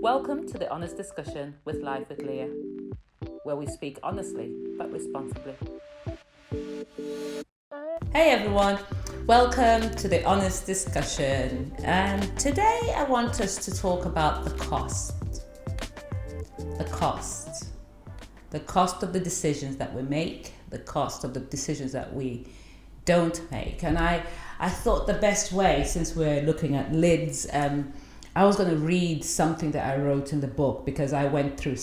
Welcome to the Honest Discussion with Life with Leah, where we speak honestly but responsibly. Hey everyone, welcome to the Honest Discussion. And today I want us to talk about the cost. The cost. The cost of the decisions that we make, the cost of the decisions that we don't make. And I thought the best way, since we're looking at lids, I was going to read something that I wrote in the book, because I went through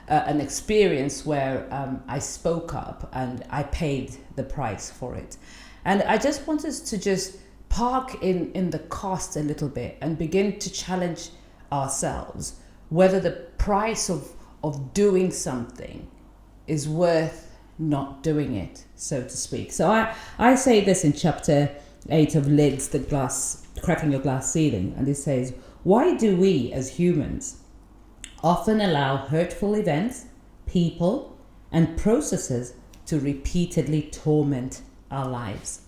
an experience where I spoke up and I paid the price for it. And I just want us to just park in the cost a little bit and begin to challenge ourselves whether the price of doing something is worth not doing it, so to speak. So I say this in chapter 8 of Lids, the glass, cracking your glass ceiling, and it says, why do we as humans often allow hurtful events, people, and processes to repeatedly torment our lives?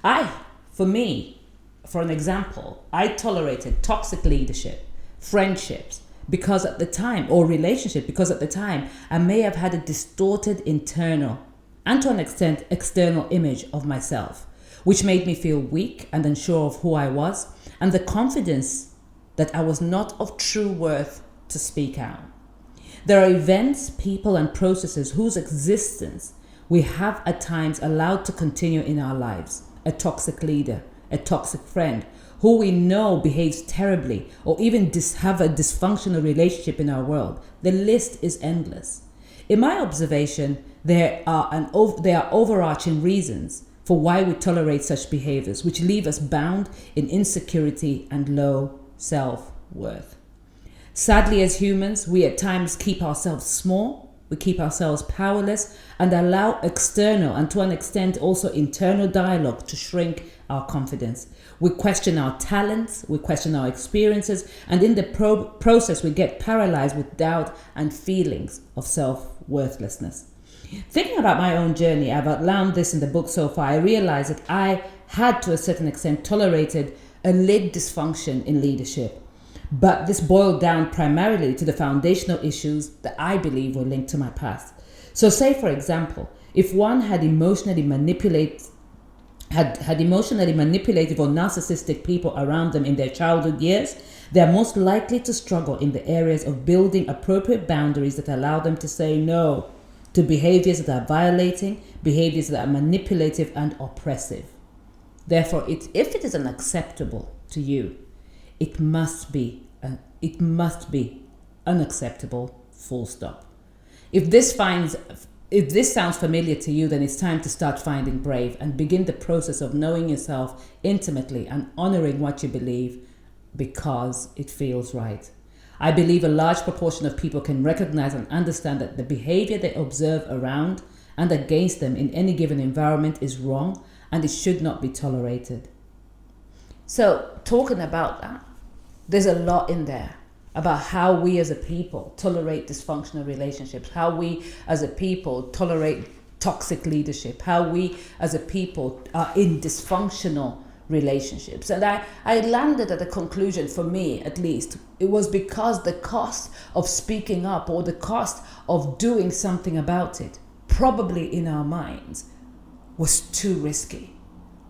For an example, I tolerated toxic leadership, friendships, because at the time, or relationship, because at the time, I may have had a distorted internal and to an extent external image of myself, which made me feel weak and unsure of who I was, and the confidence that I was not of true worth to speak out. There are events, people, and processes whose existence we have at times allowed to continue in our lives. A toxic leader, a toxic friend, who we know behaves terribly, or even have a dysfunctional relationship in our world. The list is endless. In my observation, there are overarching reasons for why we tolerate such behaviors, which leave us bound in insecurity and low self-worth. Sadly, as humans, we at times keep ourselves small, we keep ourselves powerless, and allow external and to an extent also internal dialogue to shrink our confidence. We question our talents, we question our experiences, and in the process we get paralyzed with doubt and feelings of self-worthlessness. Thinking about my own journey, I've outlined this in the book so far, I realized that I had to a certain extent tolerated a lid dysfunction in leadership. But this boiled down primarily to the foundational issues that I believe were linked to my past. So say, for example, if one had emotionally manipulative or narcissistic people around them in their childhood years, they are most likely to struggle in the areas of building appropriate boundaries that allow them to say no to behaviors that are violating, behaviors that are manipulative and oppressive. Therefore, if it is unacceptable to you, it must be unacceptable, full stop. If this sounds familiar to you, then it's time to start finding brave and begin the process of knowing yourself intimately and honoring what you believe because it feels right. I believe a large proportion of people can recognize and understand that the behavior they observe around and against them in any given environment is wrong and it should not be tolerated. So, talking about that, there's a lot in there about how we as a people tolerate dysfunctional relationships, how we as a people tolerate toxic leadership, how we as a people are in dysfunctional relationships. And I landed at a conclusion, for me at least, it was because the cost of speaking up or the cost of doing something about it, probably in our minds, was too risky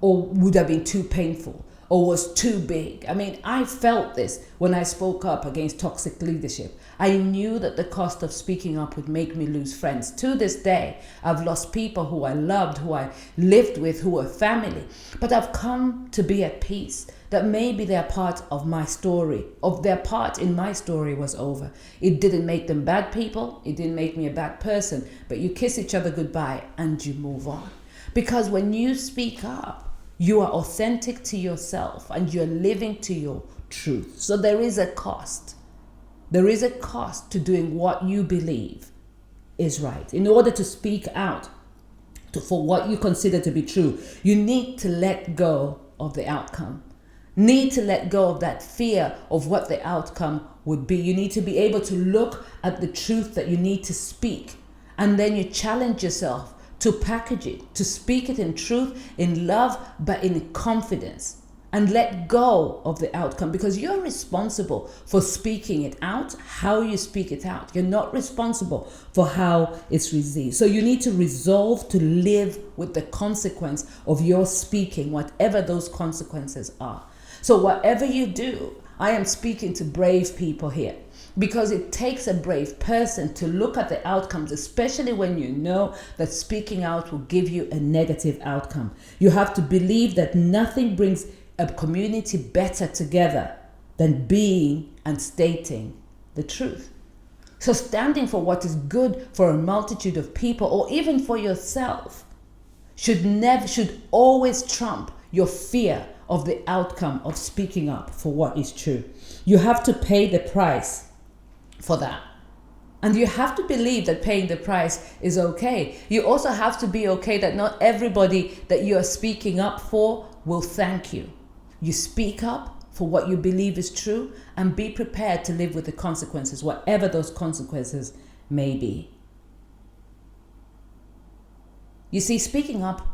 or would have been too painful or was too big. I mean, I felt this when I spoke up against toxic leadership. I knew that the cost of speaking up would make me lose friends. To this day, I've lost people who I loved, who I lived with, who were family. But I've come to be at peace that maybe their part of my story, of their part in my story was over. It didn't make them bad people. It didn't make me a bad person. But you kiss each other goodbye and you move on. Because when you speak up, you are authentic to yourself and you're living to your truth. So there is a cost. There is a cost to doing what you believe is right. In order to speak out for what you consider to be true, you need to let go of the outcome. Need to let go of that fear of what the outcome would be. You need to be able to look at the truth that you need to speak. And then you challenge yourself to package it, to speak it in truth, in love, but in confidence. and let go of the outcome, because you're responsible for speaking it out, how you speak it out. You're not responsible for how it's received. So you need to resolve to live with the consequence of your speaking, whatever those consequences are. So whatever you do, I am speaking to brave people here, because it takes a brave person to look at the outcomes, especially when you know that speaking out will give you a negative outcome. You have to believe that nothing brings a community better together than being and stating the truth. So standing for what is good for a multitude of people, or even for yourself, should always trump your fear of the outcome of speaking up for what is true. You have to pay the price for that. And you have to believe that paying the price is okay. You also have to be okay that not everybody that you are speaking up for will thank you. You speak up for what you believe is true, and be prepared to live with the consequences, whatever those consequences may be. You see, speaking up,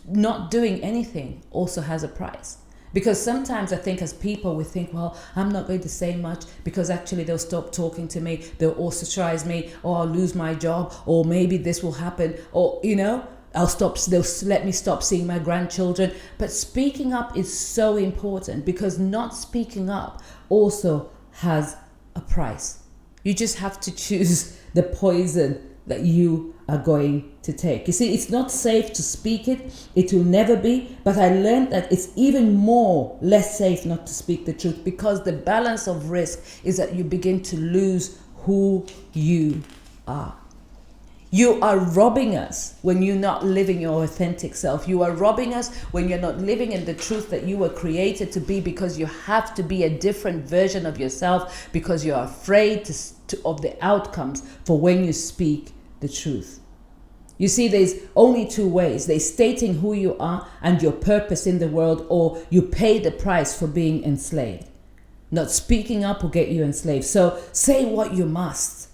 not doing anything, also has a price. Because sometimes I think as people, we think, well, I'm not going to say much because actually they'll stop talking to me, they'll ostracize me, or I'll lose my job, or maybe this will happen, or, they'll let me stop seeing my grandchildren. But speaking up is so important, because not speaking up also has a price. You just have to choose the poison that you are going to take. You see, it's not safe to speak it. It will never be. But I learned that it's even less safe not to speak the truth, because the balance of risk is that you begin to lose who you are. You are robbing us when you're not living your authentic self. You are robbing us when you're not living in the truth that you were created to be, because you have to be a different version of yourself, because you're afraid of the outcomes for when you speak the truth. You see, there's only two ways. There's stating who you are and your purpose in the world, or you pay the price for being enslaved. Not speaking up will get you enslaved. So say what you must.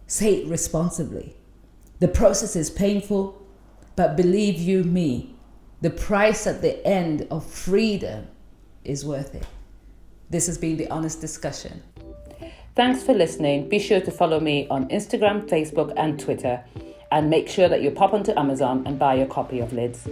Say it responsibly. The process is painful, but believe you me, the price at the end of freedom is worth it. This has been The Honest Discussion. Thanks for listening. Be sure to follow me on Instagram, Facebook, and Twitter. And make sure that you pop onto Amazon and buy a copy of Lids.